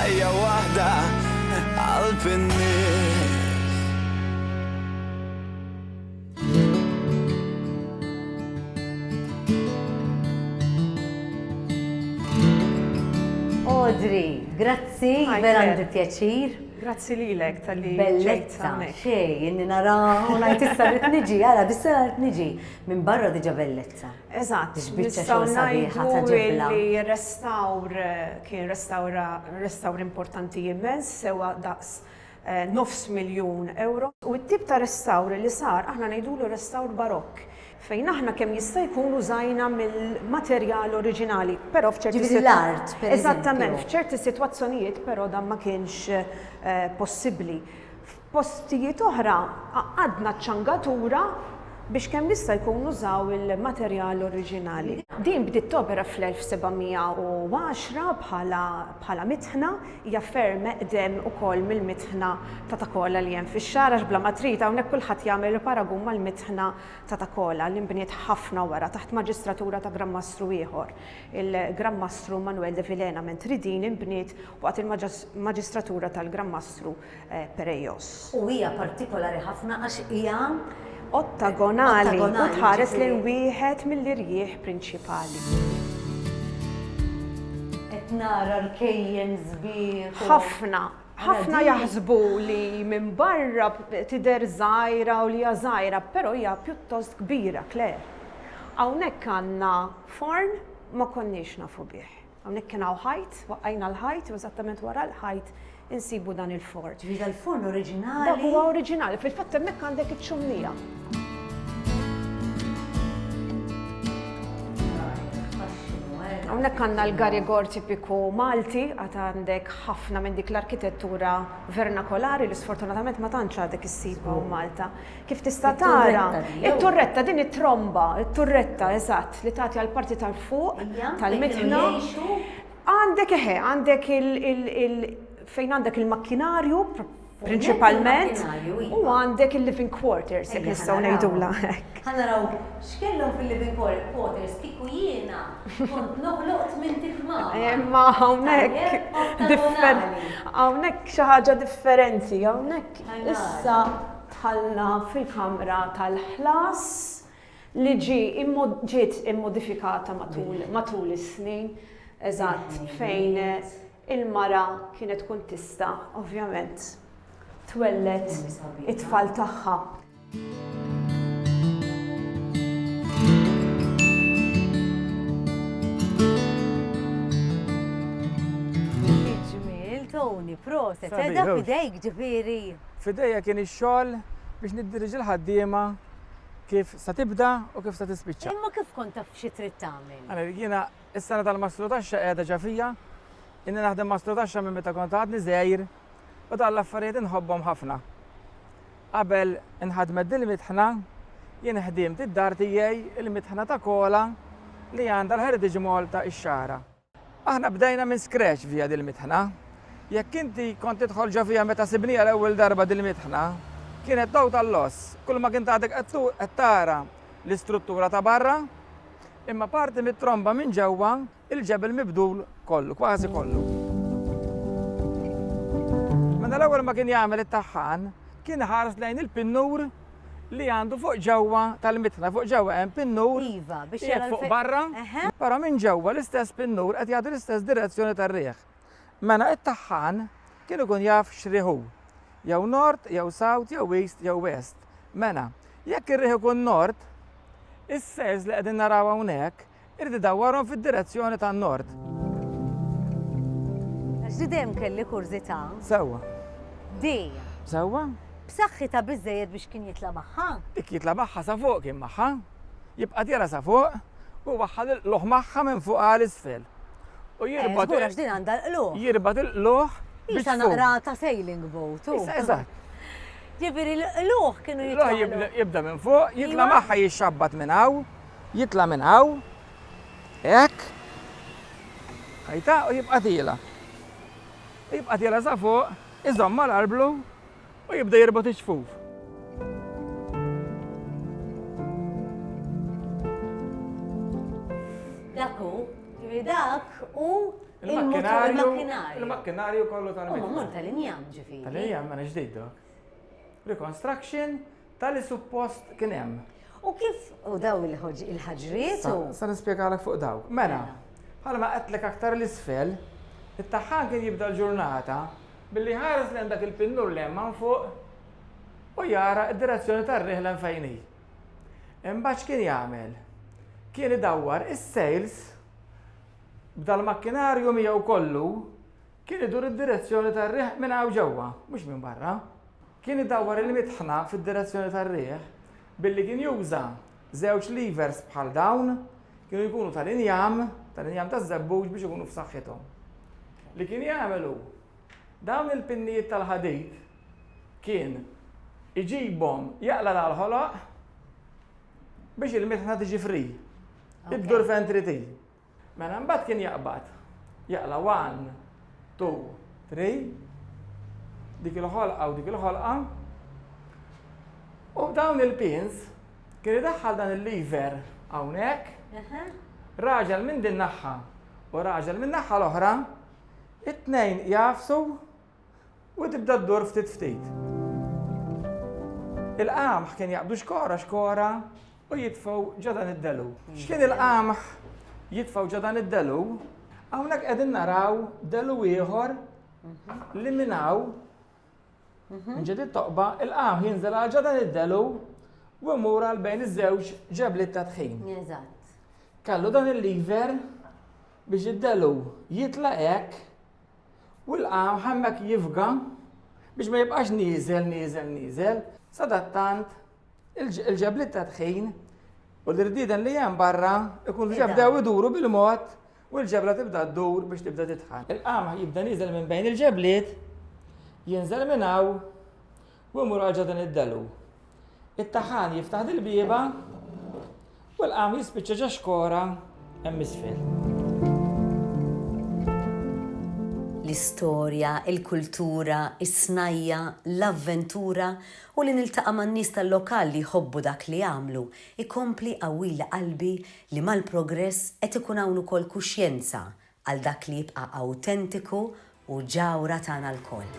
ħajja waħda qalb in-nies. Audrey, grazzi, vera għandi pjaċir. Grazzi lilek tal-li Bellezza, xej, inni nara, unajt issa rrit niġi, għala, bissa rrit niġi, minn barra diġa bellezza. Eżatt, Biex nistaw sabiħa ta' najdu ġebla. li kien restawr importanti jimmens, sewa daqs €500,000. U t-tip ta' restawr li sar, aħna najdulu restawr barokk. Fejn aħna kemm jista' jkun użajna mill-materjal oriġinali, però f'ċerti Ġifieri l-art, per eżattament, eżempju. f'ċerti sitwazzjonijiet però dan ma kienx possibbli. F'postijiet oħra għadna ċangatura biex kemm jista' jkun użaw il-materjal oriġinali. Din bdiet topera fl-1710 bħala mitħna, hija ferm eqdem ukoll mill-mitħna ta' Takola li hemm fix-xara bla matrita hawnhekk kulħadd jagħmel il-paragun mal-mitħna ta' Takola li nbniet ħafna wara taħt maġistratura ta' Grammastru ieħor. Il-Grammastru Manuel de Vilhena Mentridin inbniet waqt il-maġistratura tal-Grammastru Perejos. U hija partikolari ħafna għax hija Ottagonali u tħares lil wieħed mill-irjieħ prinċipali. qed nara rkejjen sbieħ. Ħafna jaħsbu li minn barra tidher żgħira u li hija żgħira, però hija pjuttost kbira, Claire. Hawnhekk għandna forn ma konniex nafu bih. Hawnhekk kien hawn ħajt, waqajna l-ħajt u eżattament wara l-ħajt insibu dan il-forn. Ġifieri dal-forn oriġinali. Dak huwa oriġinali, fil-fatt hemmhekk għandek iċ-ċumnija. Hawnhekk għandna l-garigor tipiku Malti, għad għandek ħafna minn dik l-arkitettura vernakolari li sfortunatament ma tantx għadek issibu Malta. Kif tista' tara? Il-turretta, din it-tromba, il-turretta eżatt li tagħti għall parti tal-fuq tal-mitħna. Għandek fejn għandek il-makkinarju prinċipalment u għandek il-living quarters, jekk nistgħu ngħidula hekk. Ħanaraw x'kellhom fil-living quarters kieku jiena kont noħloqt minn tifma. Imma hawnhekk xi ħaġa differenti, hawnhekk issa tħallna fil-kamra tal-ħlas li ġiet immodifikata matul is-snin, eżatt fejn il-mara kienet tkun tista' ovvjament twellet it-tfal tagħha. Ġmiel, Tony, proset, edha fidejk ġifieri. Fidejja kien ix-xogħol biex niddiriġi l-ħaddiema kif sa tibda u kif sa tispiċċa. Imma kif kont taf xi trid tagħmel? Jiena is-sena tal-mastru taxxa qiegħda ġafija, inni naħdem mastru taxxa minn meta kont għadni żgħir u dan l-affarijiet inħobbhom ħafna. Qabel inħadmet il-mitħna, jien ħdimt id-dar tiegħi il-mitħna ta' Kola li għandha l-Heritage Mall ta' ix-Xara. Aħna bdejna minn scratch via dil-mitħna. Jekk inti kont tidħol ġafija meta sibnija l-ewwel darba dil-mitħna, kienet daw tal-loss. Kull ma kien tagħtek qed tara l-istruttura ta' barra, imma parti mit-tromba minn ġewwa il-ġebel mibdul kollu, kważi kollu. Mela l-ewwel ma kien jagħmel it-taħħan, kien ħares lejn il-pinnur li għandu fuq ġewwa tal-mitħna, fuq ġewwa hemm pinnur qiegħed fuq barra, però minn ġewwa l-istess pinnur qed jagħti l-istess direzzjoni tar-riħ. Mela it-taħħan kien ikun jaf x'riħ hu, jew nord, jew south, jew east, jew west. Mela, jekk ir-riħ ikun nord, is-sejs li qegħdin naraw hawnhekk irid idawwarhom fid-direzzjoni tan-nord. Għax di dejjem kelli kurżità. Sewwa. Dejjem. Sewwa? B'saħħitha biżżejjed biex kien jitla' magħha. Dik jitla' magħha sa fuq kien magħha. Jibqa' tjera sa fuq u waħħad il-qluħ magħha minn fuq għal isfel. U jirbad. Żgur għax din għandha l-qluħ. Jirbad il-qluħ biex Issa naqra ta' sailing boat. Eżatt. Ġifieri l-qluħ kienu jitla' jibda minn fuq, jitla' magħha jixxabbat minn hawn, jitla' minn hawn. Hekk. Ħajta u jibqa' tila. Jibqa' tila sa fuq, iżomm mal-qalblu u jibda jirbot iċ-ċfuf. Dak u Il-makkinarju kollu Mur tal-mitħna. tal-injam ġifiri. Tal-ejja, ma ġdid dok. Reconstruction tal-li suppost kien hemm. U kif u daw il-ħaġriet u? Sa nispjegalek fuq dawk. Mela, bħalma qedlek aktar l-isfel, it-taħħan kien jibda l-ġurnata billi ħares l dak il-pinnur li hemm fuq u jara id-direzzjoni tar-riħla fejn hi. Imbagħad kien jagħmel? Kien idawwar is-sejls b'dal-makkinarju miegħu kollu kien idur id-direzzjoni tar-riħ minn hawn ġewwa, mhux minn barra. Kien idawwar il-mitħna fid-direzzjoni tar-riħ billi kien juża żewġ levers bħal dawn kienu jkunu tal-injam taż-żebbuġ biex ikunu f'saħħithom. Li kien jagħmlu dawn il-pinnijiet tal-ħadid kien iġibhom jaqla l-ħoloq biex il-mitħna tiġi free. Id-dur fentri. Mela mbagħad kien jaqla 1, 2, 3 dik il-ħolqa u dik il-ħolqa. U dawn il-pins kien idaħħal dan il-lever hawnhekk, raġel minn din naħħa u raġel minn naħħa l-oħra, it-tnejn jafsu u tibda ddur ftit ftit. Il-qamħ kien jaqbdu xkora u jitfgħu ġodan id-delu. X'kien il-qamħ jitfgħu ġodan id-delu? Hawnhekk qegħdin naraw delu ieħor li minn hawn nġed it-toqba il-qamħ jinżel għal ġodan id-delu u mmur għal bejn iż-żewġ ġebliet ta' tħin. Eżatt. Kallu dan il-lever biex id-delu jitla' hekk u l-qamħ hemmhekk jifga biex ma jibqax nieżel. Sadattant il-ġebliet ta' tħin u l-irdieden li hemm barra ikunu ġebdew iduru bil-mod u l-ġebla tibda ddur biex tibda titħan. Il-qamħ jibda nieżel minn bejn il-ġebliet, jinżel minn hawn u mmur għal ġodan id-delu. It-taħħan jiftaħ dil-bieba u l-qamħ jispiċċa ġa xkora hemm isfel. L-istorja, il-kultura, is-snajja, l-avventura u li niltaqa' man-nies tal-lokal li jħobbu dak li jagħmlu ikompli qawwil qalbi li mal-progress qed ikun hawn ukoll kuxjenza għal dak li jibqa' awtentiku u ġawra tagħna lkoll.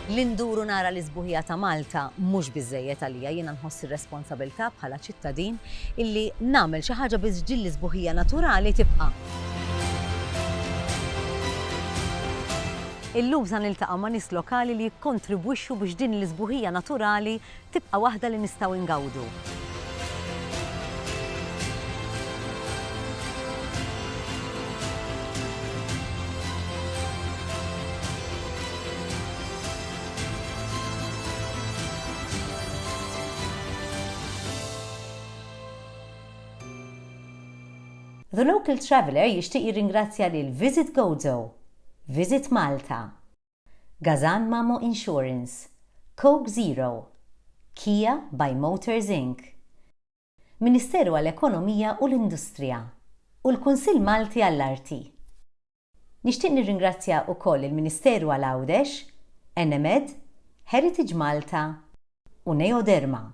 L-induru nara l-isbuħija ta' Malta mhux biżżejjed għalija jiena nħoss ir-responsabilità bħala ċittadin illi nagħmel xi ħaġa biex ġill l-isbuħija naturali tibqa'. Illum sa niltaqa' ma' nies lokali li jikkontribwixxu biex din l-isbuħija naturali tibqa' waħda li nistgħu ngawdu. The local traveller jixtieq jirringrazzja lil Visit Gozo, Visit Malta, Gazan Mamo Insurance, Coke Zero, Kia by Motors Inc., Ministeru għall-Ekonomija u l-Industrija u l-Kunsill Malti għall-Arti. Nixtieq nirringrazzja wkoll il-Ministeru għall-Għawdex, NMED, Heritage Malta u Neoderma.